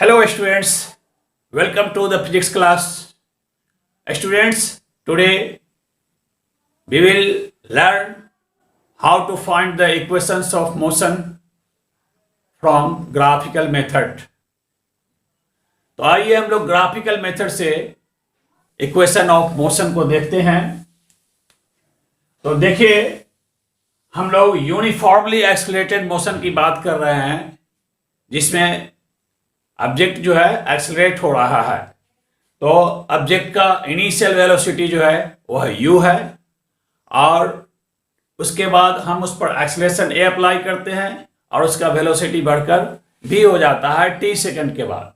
Hello students, welcome to the physics class. Students, today we will learn how to find the equations of motion from graphical method. तो आइए हम लोग graphical method से equation of motion को देखते हैं। तो देखिए हम लोग यूनिफॉर्मली एक्सेलरेटेड मोशन की बात कर रहे हैं जिसमें ऑब्जेक्ट जो है एक्सेलरेट हो रहा है। तो ऑब्जेक्ट का इनिशियल वेलोसिटी जो है वह u है और उसके बाद हम उस पर एक्सेलरेशन a अप्लाई करते हैं और उसका वेलोसिटी बढ़कर v हो जाता है t सेकंड के बाद।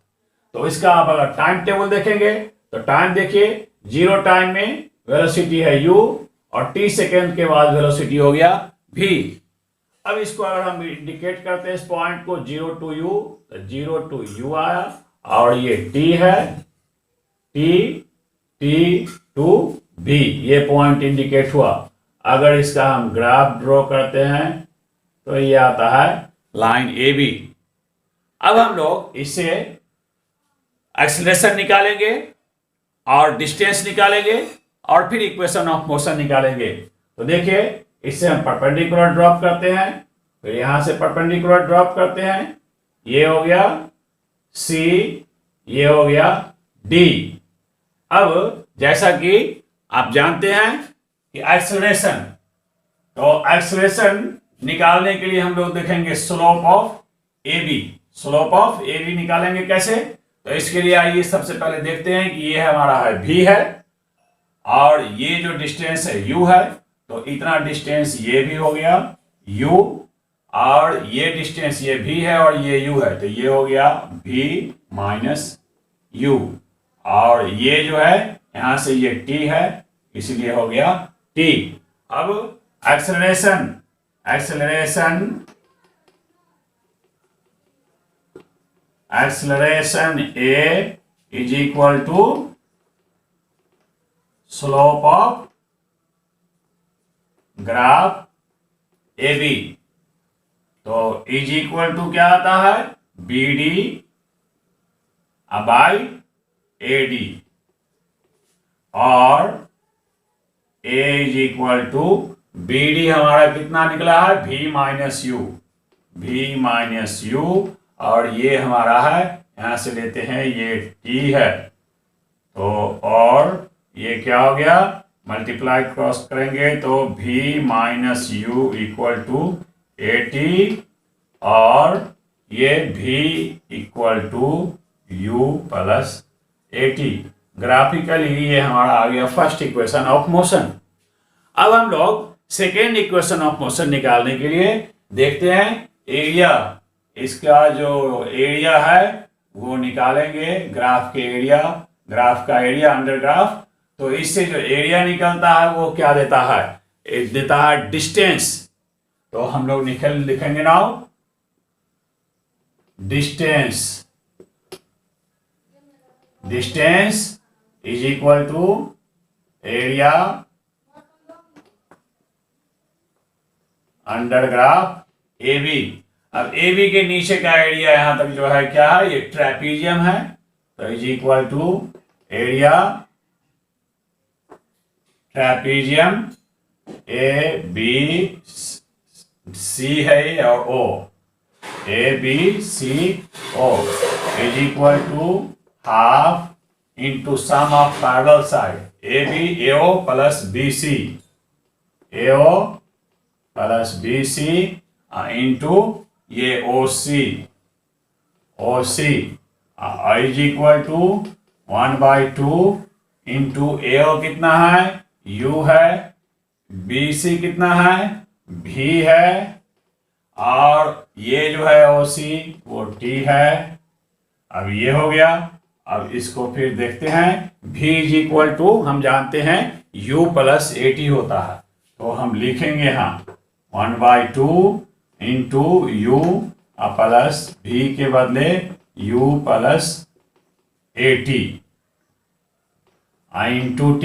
तो इसका आप अगर टाइम टेबल देखेंगे तो टाइम देखिए, 0 टाइम में वेलोसिटी है u और t सेकंड के बाद वेलोसिटी हो गया v। अब इसको अगर हम इंडिकेट करते हैं इस पॉइंट को 0 to u, तो 0 to u आया और ये t है, t to v, ये पॉइंट इंडिकेट हुआ। अगर इसका हम ग्राफ ड्रॉ करते हैं तो ये आता है लाइन AB। अब हम लोग इससे एक्सेलरेशन निकालेंगे और डिस्टेंस निकालेंगे और फिर इक्वेशन ऑफ मोशन निकालेंगे। तो देखिए इससे हम परपेंडिकुलर ड्रॉप करते हैं, फिर यहां से परपेंडिकुलर ड्रॉप करते हैं, ये हो गया C, ये हो गया D। अब जैसा कि आप जानते हैं कि एक्सेलरेशन, तो एक्सेलरेशन निकालने के लिए हम लोग देखेंगे slope of AB। Slope of AB निकालेंगे कैसे? तो इसके लिए आइए सबसे पहले देखते हैं कि ये हमारा है V है और ये जो डिस्टेंस है U है, तो इतना डिस्टेंस ये भी हो गया U और ये डिस्टेंस ये V है और ये U है, तो ये हो गया V माइनस U और ये जो है यहां से ये T है इसलिए हो गया T। अब acceleration A is equal to slope of graph AB। तो इज इक्वल टू क्या आता है? BD बाई AD और A is equal to BD हमारा कितना निकला है? V माइनस U और ये हमारा है, यहां से लेते हैं ये T है, तो और ये क्या हो गया? मल्टीप्लाई क्रॉस करेंगे तो V minus U equal to AT और ये V equal to U plus AT। Graphically ये हमारा आ गया फर्स्ट इक्वेशन ऑफ मोशन। अब हम लोग सेकेंड इक्वेशन ऑफ मोशन निकालने के लिए देखते हैं एरिया। इसका जो एरिया है वो निकालेंगे, ग्राफ के एरिया, ग्राफ का एरिया अंडर ग्राफ। तो इससे जो एरिया निकलता है वो क्या देता है? देता है डिस्टेंस। तो हम लोग लिखेंगे now distance is equal to area under graph AB। अब AB के नीचे का एरिया यहां तक जो है क्या है? ये ट्रेपीजियम है, तो is equal to area trapezium ABC है और O, ABCO is equal to half into sum of parallel side AO plus BC into ये OC is equal to 1/2 into AO कितना है? U है, BC कितना है? V है और ये जो है OC वो T है। अब ये हो गया। अब इसको फिर देखते हैं, V इज इक्वल टू हम जानते हैं U प्लस AT होता है, तो हम लिखेंगे यहाँ 1/2 इंटू U प्लस V के बदले U plus AT into T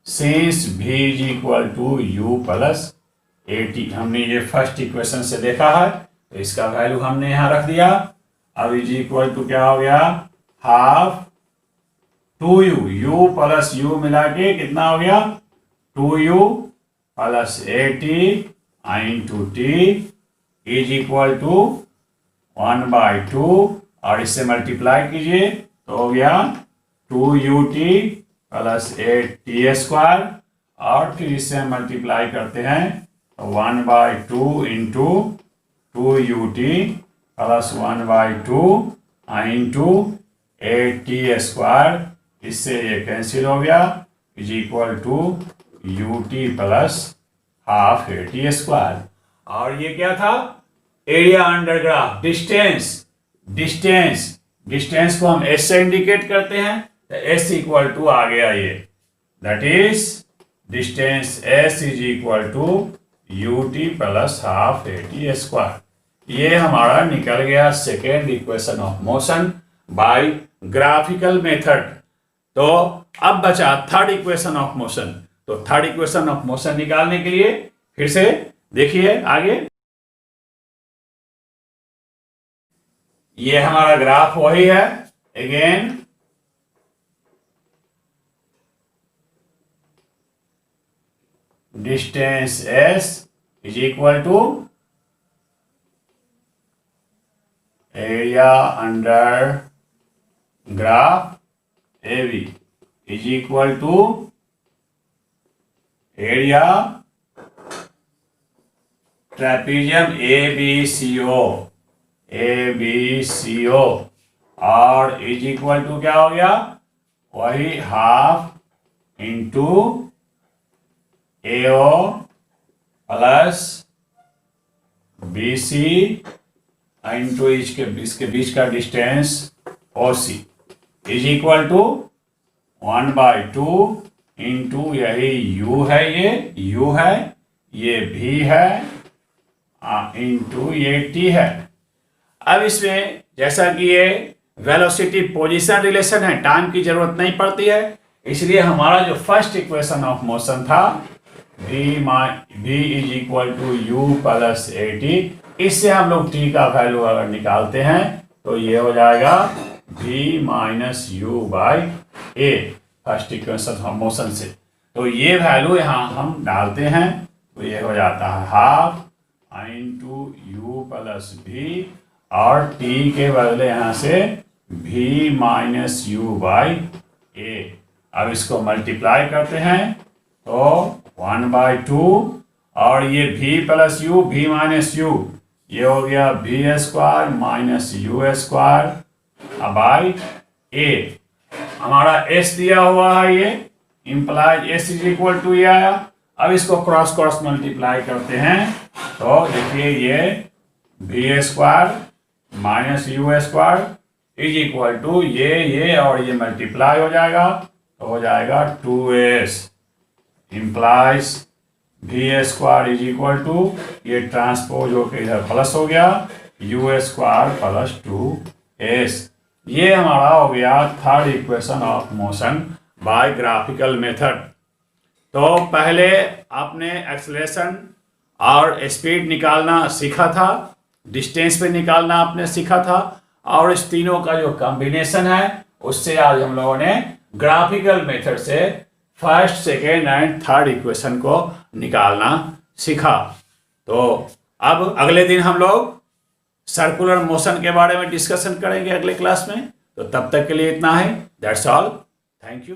since V is equal to U plus AT। हमने ये फर्स्ट इक्वेशन से देखा है, तो इसका वैल्यू हमने यहाँ रख दिया। अब इज इक्वल टू क्या हो गया, half 2u, u plus u मिला के कितना हो गया 2u plus 80 into T is equal to 1/2 और इससे मल्टीप्लाई कीजिए तो हो गया 2ut प्लस 8t स्क्वायर और फिर इससे मल्टीप्लाई करते हैं तो 1/2 into 2ut plus 1/2 into 8t square, इससे ये कैंसिल हो गया is equal to ut plus half 80 square. और ये क्या था, area under graph, distance. Distance को हम s से इंडिकेट करते हैं तो s इक्वल टू आ गया ये, that is distance s is equal to ut plus half 80 square. ये हमारा निकल गया second equation of motion by graphical method. तो अब बचा थर्ड इक्वेशन ऑफ मोशन। तो थर्ड इक्वेशन ऑफ मोशन निकालने के लिए फिर से देखिए आगे, ये हमारा ग्राफ वही है again, distance s is equal to area under graph AB is equal to area trapezium ABCO और इज इक्वल टू क्या हो गया, वही half into AO plus BC into इसके बीच का distance OC is equal to 1/2 into यही U है, ये U है, ये V है इंटू ये T है। अब इसमें जैसा कि ये वेलोसिटी पोजीशन रिलेशन है, टाइम की जरूरत नहीं पड़ती है, इसलिए हमारा जो फर्स्ट इक्वेशन ऑफ मोशन था v is equal to u plus 80, इससे हम लोग t का वैल्यू अगर निकालते हैं तो ये हो जाएगा v minus you by A, first equation of motion से। तो ये वैल्यू यहाँ हम डालते हैं तो ये हो जाता है half into you plus v और t के बदले यहाँ से v माइनस यू बाई ए। अब इसको मल्टीप्लाई करते हैं तो 1/2 और ये v plus U, v minus U, ये हो गया v square minus U square by A. हमारा s दिया हुआ है, ये implies s is equal to ये आया। अब इसको क्रॉस मल्टीप्लाई करते हैं तो देखिए ये v square minus U square is equal to ये और ये मल्टीप्लाई हो जाएगा तो हो जाएगा 2s implies v square is equal to ये ट्रांसपोज होकर इधर प्लस हो गया u स्क्वायर प्लस 2s। ये हमारा हो गया third equation of motion by graphical method. तो पहले आपने एक्सेलरेशन और स्पीड निकालना सीखा था, डिस्टेंस पे निकालना आपने सीखा था, और इस तीनों का जो कॉम्बिनेशन है उससे आज हम लोगों ने ग्राफिकल मेथड से first, second and third equation को निकालना सीखा। तो अब अगले दिन हम लोग सर्कुलर मोशन के बारे में डिस्कशन करेंगे अगले क्लास में। तो तब तक के लिए इतना है, दैट्स ऑल, थैंक यू।